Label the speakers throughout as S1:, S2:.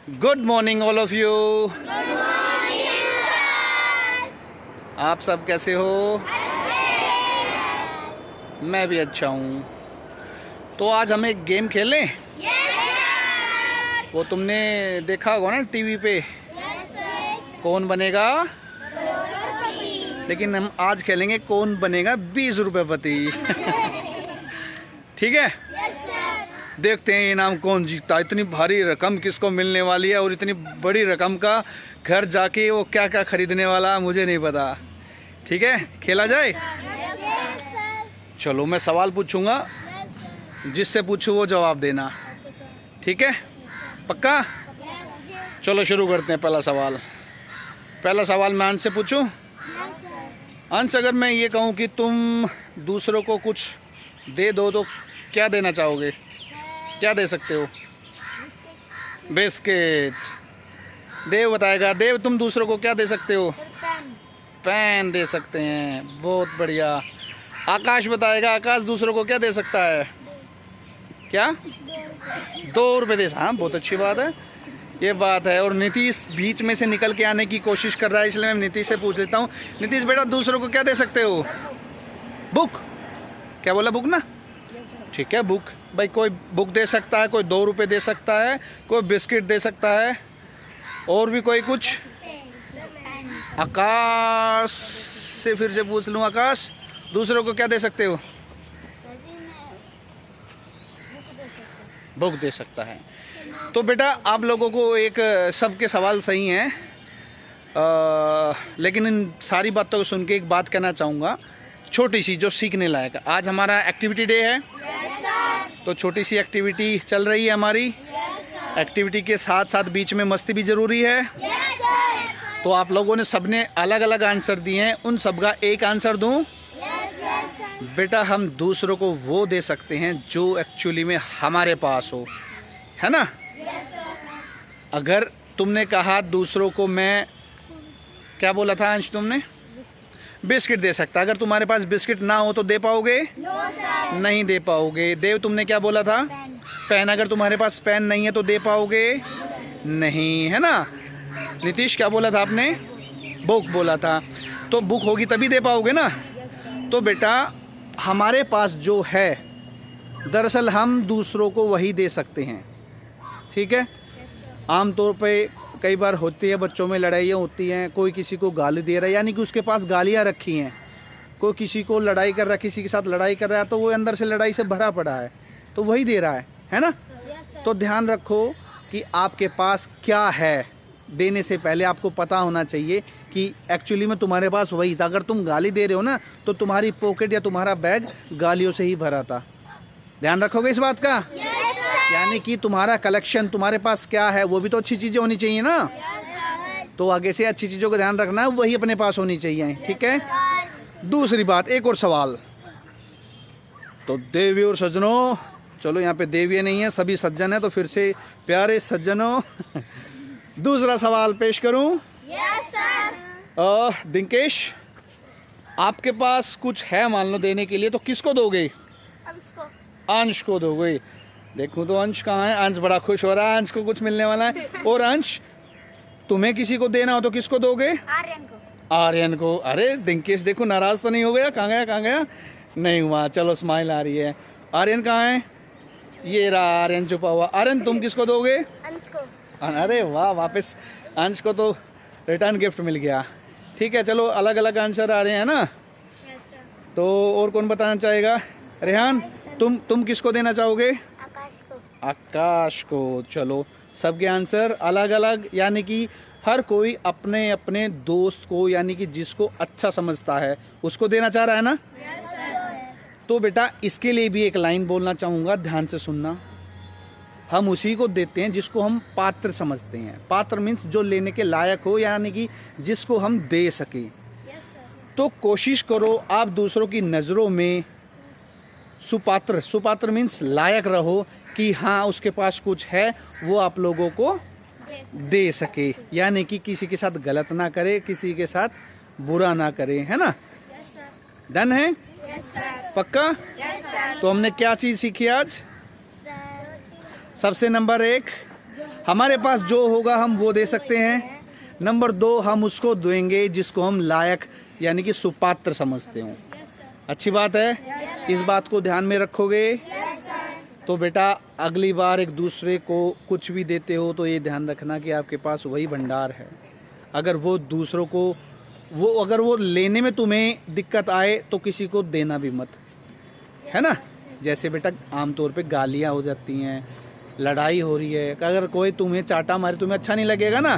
S1: Good morning all of you. आप सब कैसे हो? मैं भी अच्छा हूँ। तो आज हम एक गेम खेलें। वो तुमने देखा होगा ना टीवी पे, कौन बनेगा। लेकिन हम आज खेलेंगे कौन बनेगा 20 रुपए पति। ठीक है, देखते हैं ये नाम कौन जीतता है। इतनी भारी रकम किसको मिलने वाली है और इतनी बड़ी रकम का घर जाके वो क्या क्या खरीदने वाला मुझे नहीं पता। ठीक है, खेला जाए। चलो मैं सवाल पूछूंगा, जिससे पूछूं वो जवाब देना। ठीक है, पक्का? चलो शुरू करते हैं। पहला सवाल मैं अंश से पूछूं। अंश, अगर मैं ये कहूँ कि तुम दूसरों को कुछ दे दो तो क्या देना चाहोगे? क्या दे सकते हो? बिस्किट। देव बताएगा। देव, तुम दूसरों को क्या दे सकते हो? पेन दे सकते हैं, बहुत बढ़िया। आकाश बताएगा। आकाश दूसरों को क्या दे सकता है? क्या? 2 रुपये दे। हाँ, बहुत अच्छी बात है, ये बात है। और नीतीश बीच में से निकल के आने की कोशिश कर रहा है, इसलिए मैं नीतीश से पूछ लेता हूँ। नीतीश बेटा, दूसरों को क्या दे सकते हो? बुक। क्या बोला? बुक ना? ठीक है, बुक। भाई कोई बुक दे सकता है, कोई 2 रुपये दे सकता है, कोई बिस्किट दे सकता है, और भी कोई कुछ। आकाश से फिर से पूछ लूँ। आकाश, दूसरों को क्या दे सकते हो? बुक दे सकता है। तो बेटा आप लोगों को एक, सबके सवाल सही हैं, लेकिन इन सारी बातों को सुन के एक बात कहना चाहूँगा, छोटी सी जो सीखने लायक है। आज हमारा एक्टिविटी डे है। तो छोटी सी एक्टिविटी चल रही है हमारी। एक्टिविटी के साथ साथ बीच में मस्ती भी ज़रूरी है। तो आप लोगों ने सबने अलग अलग आंसर दिए हैं, उन सब का एक आंसर दूं? बेटा हम दूसरों को वो दे सकते हैं जो एक्चुअली में हमारे पास हो, है ना? अगर तुमने कहा दूसरों को, मैं क्या बोला था अंश तुमने? बिस्किट दे सकता। अगर तुम्हारे पास बिस्किट ना हो तो दे पाओगे? नहीं दे पाओगे। देव, तुमने क्या बोला था? पेन। अगर तुम्हारे पास पेन नहीं है तो दे पाओगे? नहीं, है ना? नीतीश, क्या बोला था आपने? बुक बोला था। तो बुक होगी तभी दे पाओगे ना? तो बेटा हमारे पास जो है, दरअसल हम दूसरों को वही दे सकते हैं। ठीक है, आमतौर पे कई बार होती है, बच्चों में लड़ाइयाँ होती हैं, कोई किसी को गाली दे रहा है, यानी कि उसके पास गालियाँ रखी हैं। कोई किसी को लड़ाई कर रहा है, किसी के साथ लड़ाई कर रहा है, तो वो अंदर से लड़ाई से भरा पड़ा है, तो वही दे रहा है ना? तो ध्यान रखो कि आपके पास क्या है। देने से पहले आपको पता होना चाहिए कि एक्चुअली में तुम्हारे पास वही था। अगर तुम गाली दे रहे हो ना, तो तुम्हारी पॉकेट या तुम्हारा बैग गालियों से ही भरा था। ध्यान रखोगे इस बात का? यानी कि तुम्हारा कलेक्शन, तुम्हारे पास क्या है, वो भी तो अच्छी चीज़ें होनी चाहिए ना। तो आगे से अच्छी चीज़ों का ध्यान रखना, वही अपने पास होनी चाहिए। ठीक है। दूसरी बात, एक और सवाल। तो देवी और सज्जनों, चलो यहाँ पे देवी नहीं है, सभी सज्जन है, तो फिर से प्यारे सज्जनों दूसरा सवाल पेश करूं? दिंकेश, आपके पास कुछ है मान लो देने के लिए, तो किसको दोगे? अंश को दोगे। देखूं तो अंश कहाँ है? अंश बड़ा खुश हो रहा है, अंश को कुछ मिलने वाला है। और अंश, तुम्हें किसी को देना हो तो किसको दोगे? आर्यन को। अरे दिंकेश देखो नाराज तो नहीं हो गया? कहाँ गया? नहीं हुआ। चलो स्माइल आ रही है। आर्यन कहाँ है? ये रहा आर्यन छुपा हुआ। आर्यन, तुम किसको दोगे?
S2: अंश को।
S1: अरे वाह, वापस अंश को तो रिटर्न गिफ्ट मिल गया। ठीक है, चलो अलग अलग आंसर आ रहे हैं ना? तो और कौन बताना चाहेगा? रेहान, तुम किसको देना चाहोगे? आकाश को। चलो सबके आंसर अलग अलग, यानी कि हर कोई अपने अपने दोस्त को, यानी कि जिसको अच्छा समझता है उसको देना चाह रहा है ना? तो बेटा इसके लिए भी एक लाइन बोलना चाहूँगा, ध्यान से सुनना। हम उसी को देते हैं जिसको हम पात्र समझते हैं। पात्र मीन्स जो लेने के लायक हो, यानी कि जिसको हम दे सकें। तो कोशिश करो आप दूसरों की नज़रों में सुपात्र मीन्स लायक रहो, कि हाँ उसके पास कुछ है, वो आप लोगों को दे सके, यानी कि किसी के साथ गलत ना करे, किसी के साथ बुरा ना करे, है ना? डन है? पक्का? तो हमने क्या चीज़ सीखी आज? सबसे नंबर 1, हमारे पास जो होगा हम वो दे सकते हैं। नंबर 2, हम उसको देंगे जिसको हम लायक यानी कि सुपात्र समझते हो। अच्छी बात है, इस बात को ध्यान में रखोगे। तो बेटा अगली बार एक दूसरे को कुछ भी देते हो तो ये ध्यान रखना कि आपके पास वही भंडार है। अगर वो दूसरों को अगर वो लेने में तुम्हें दिक्कत आए तो किसी को देना भी मत, है ना। जैसे बेटा आमतौर पे गालियाँ हो जाती हैं, लड़ाई हो रही है, अगर कोई तुम्हें चाटा मारे तुम्हें अच्छा नहीं लगेगा ना,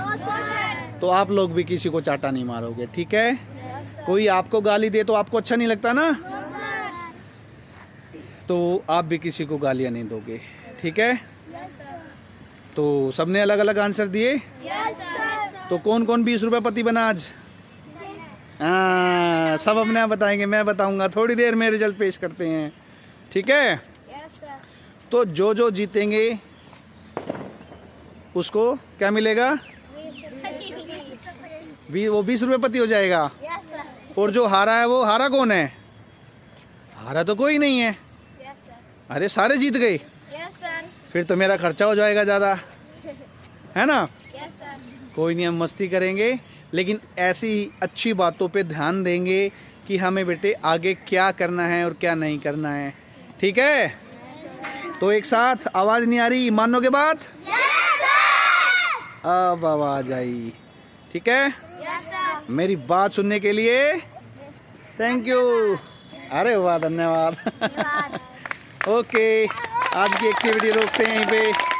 S1: तो आप लोग भी किसी को चाटा नहीं मारोगे, ठीक है। कोई आपको गाली दे तो आपको अच्छा नहीं लगता ना, तो आप भी किसी को गालियाँ नहीं दोगे, ठीक है। तो सबने अलग अलग आंसर दिए। तो कौन कौन 20 रुपये पति बना आज? हाँ, सब अपने आप बताएंगे, मैं बताऊंगा थोड़ी देर में। रिजल्ट पेश करते हैं, ठीक है। तो जो जीतेंगे उसको क्या मिलेगा? वो 20 रुपये पति हो जाएगा। और जो हारा है वो हारा कौन है? हारा तो कोई नहीं है। अरे सारे जीत गए। फिर तो मेरा खर्चा हो जाएगा ज़्यादा, है ना। कोई नहीं, हम मस्ती करेंगे, लेकिन ऐसी अच्छी बातों पे ध्यान देंगे कि हमें बेटे आगे क्या करना है और क्या नहीं करना है, ठीक है। तो एक साथ आवाज़ नहीं आ रही, मानोगे बात? अब आवाज़ आई, ठीक है। मेरी बात सुनने के लिए थैंक यू। अरे वाह, धन्यवाद। ओके, आज की एक्टिविटी रोकते हैं यहीं पे।